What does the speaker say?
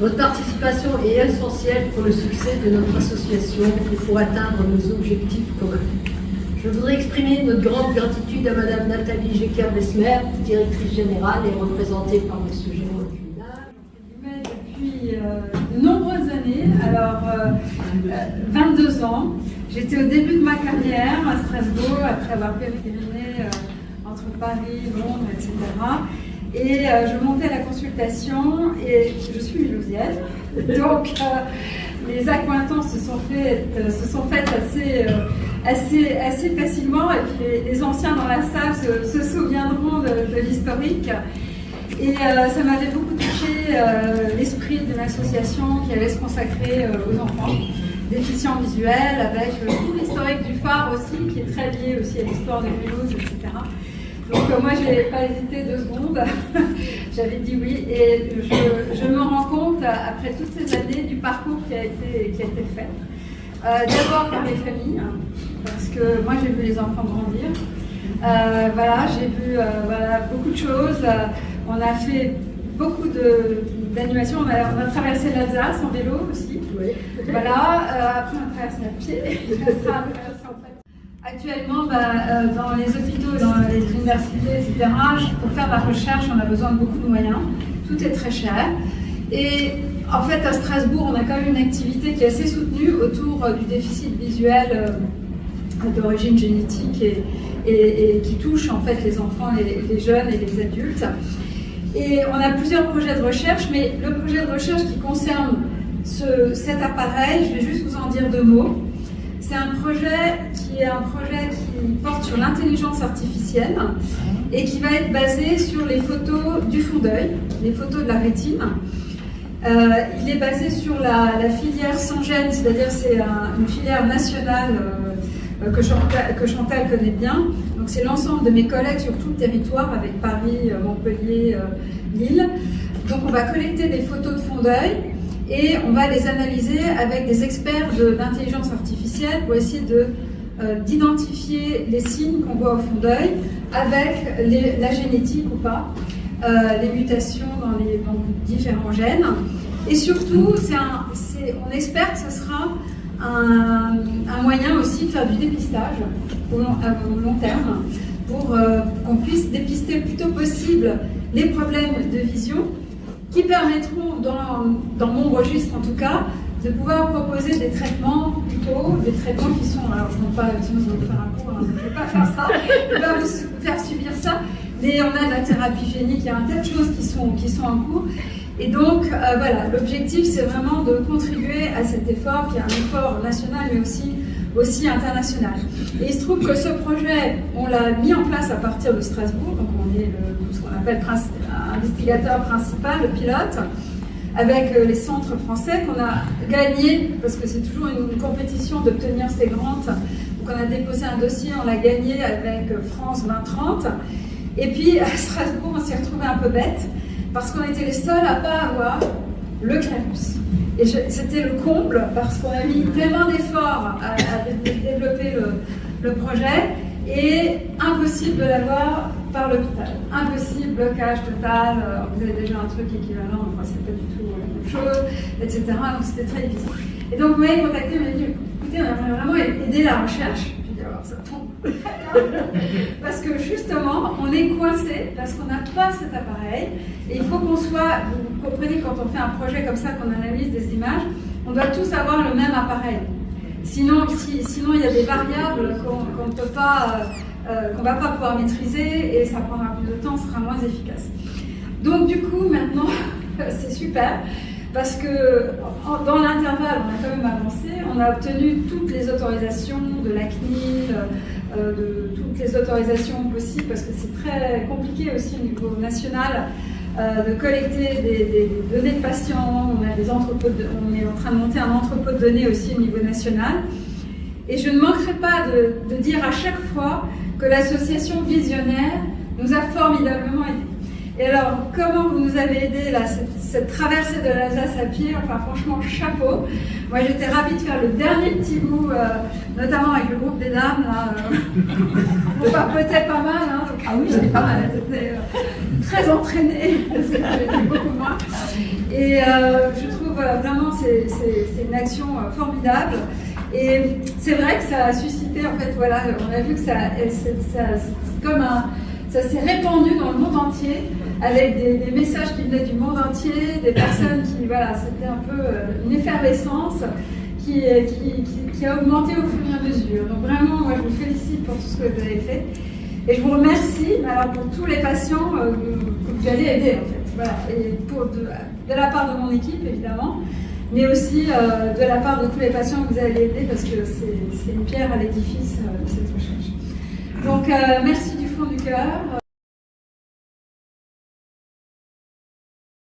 Votre participation est essentielle pour le succès de notre association et pour atteindre nos objectifs communs. Je voudrais exprimer notre grande gratitude à Madame Nathalie Jecker-Besmer, directrice générale et représentée par M. Jérôme Culinard. Depuis de nombreuses années, alors 22 ans, j'étais au début de ma carrière à Strasbourg, après avoir pérégriné entre Paris, Londres, etc. Et je montais à la consultation et je suis mulhousienne, donc les accointances se sont faites assez facilement, et puis les anciens dans la salle se souviendront de l'historique. Et ça m'avait beaucoup touché l'esprit d'une association qui allait se consacrer aux enfants déficients visuels, avec tout l'historique du phare aussi, qui est très lié aussi à l'histoire de Mulhouse, etc. Donc moi, je n'ai pas hésité 2 secondes, j'avais dit oui, et je me rends compte, après toutes ces années, du parcours qui a été fait. D'abord par les familles, parce que moi j'ai vu les enfants grandir. Voilà, j'ai vu beaucoup de choses. On a fait beaucoup d'animations. On a traversé l'Alsace en vélo aussi. Oui. Voilà, après on a traversé à pied. Actuellement, dans les hôpitaux, dans les universités, etc., pour faire de la recherche, on a besoin de beaucoup de moyens. Tout est très cher. Et en fait, à Strasbourg, on a quand même une activité qui est assez soutenue autour du déficit visuel d'origine génétique et qui touche en fait les enfants, les jeunes et les adultes. Et on a plusieurs projets de recherche, mais le projet de recherche qui concerne cet appareil, je vais juste vous en dire 2 mots. C'est un projet qui porte sur l'intelligence artificielle et qui va être basé sur les photos du fond d'œil, les photos de la rétine. Il est basé sur la filière sans gène, c'est-à-dire c'est une filière nationale que Chantal connaît bien. Donc c'est l'ensemble de mes collègues sur tout le territoire, avec Paris, Montpellier, Lille. Donc on va collecter des photos de fond d'œil et on va les analyser avec des experts d'intelligence artificielle pour essayer d'identifier les signes qu'on voit au fond d'œil avec la génétique ou pas, les mutations dans différents gènes. Et surtout, on espère que ce sera un moyen aussi de faire du dépistage à long terme pour qu'on puisse dépister le plus tôt possible les problèmes de vision qui permettront, dans mon registre en tout cas, de pouvoir proposer des traitements plutôt, des traitements qui sont, alors je ne vais pas, sinon je vais faire un cours, je ne vais pas faire ça, je ne vais pas vous faire subir ça, mais on a de la thérapie génique, il y a un tas de choses qui sont en cours. Et donc, voilà, l'objectif, c'est vraiment de contribuer à cet effort, qui est un effort national, mais aussi international. Et il se trouve que ce projet, on l'a mis en place à partir de Strasbourg, donc on est ce qu'on appelle investigateur principal, le pilote, avec les centres français qu'on a gagné, parce que c'est toujours une compétition d'obtenir ces grantes. Donc on a déposé un dossier, on l'a gagné avec France 2030. Et puis à Strasbourg, on s'est retrouvé un peu bête, parce qu'on était les seuls à ne pas avoir le Clarus. Et c'était le comble, parce qu'on a mis tellement d'efforts à développer le projet, et impossible de l'avoir par l'hôpital. Impossible, blocage total, vous avez déjà un truc équivalent, enfin c'est pas du tout la même chose, etc. Donc c'était très difficile. Et donc vous m'avez contacté, vous m'avez dit, écoutez, on aimerait vraiment aider la recherche. J'ai dit, alors ça tombe. Parce que justement, on est coincé, parce qu'on n'a pas cet appareil, et il faut qu'on soit, vous comprenez, quand on fait un projet comme ça, qu'on analyse des images, on doit tous avoir le même appareil. Sinon, il y a des variables qu'on ne peut pas, qu'on ne va pas pouvoir maîtriser, et ça prendra plus de temps, sera moins efficace. Donc du coup, maintenant, c'est super, parce que dans l'intervalle, on a quand même avancé, on a obtenu toutes les autorisations de la CNIL, de toutes les autorisations possibles, parce que c'est très compliqué aussi au niveau national de collecter des données de patients. On a des entrepôts on est en train de monter un entrepôt de données aussi au niveau national. Et je ne manquerai pas de dire à chaque fois que l'association Visionnaire nous a formidablement aidés. Et alors, comment vous nous avez aidés là, cette traversée de l'Alsace à pied, enfin franchement, chapeau. Moi j'étais ravie de faire le dernier petit bout, notamment avec le groupe des dames, là. On papotait pas mal, hein, donc, ah oui, c'était pas mal, c'était très entraîné, c'était beaucoup moins. Et je trouve voilà, vraiment, c'est une action formidable. Et c'est vrai que ça a suscité, en fait, voilà, on a vu que ça s'est répandu dans le monde entier, avec des messages qui venaient du monde entier, des personnes qui, voilà, c'était un peu une effervescence qui a augmenté au fur et à mesure. Donc vraiment, moi, je vous félicite pour tout ce que vous avez fait. Et je vous remercie alors, pour tous les patients que vous allez aider, en fait. Voilà. Et de la part de mon équipe, évidemment, mais aussi de la part de tous les patients que vous allez aider, parce que c'est une pierre à l'édifice de cette recherche. Donc, merci du fond du cœur.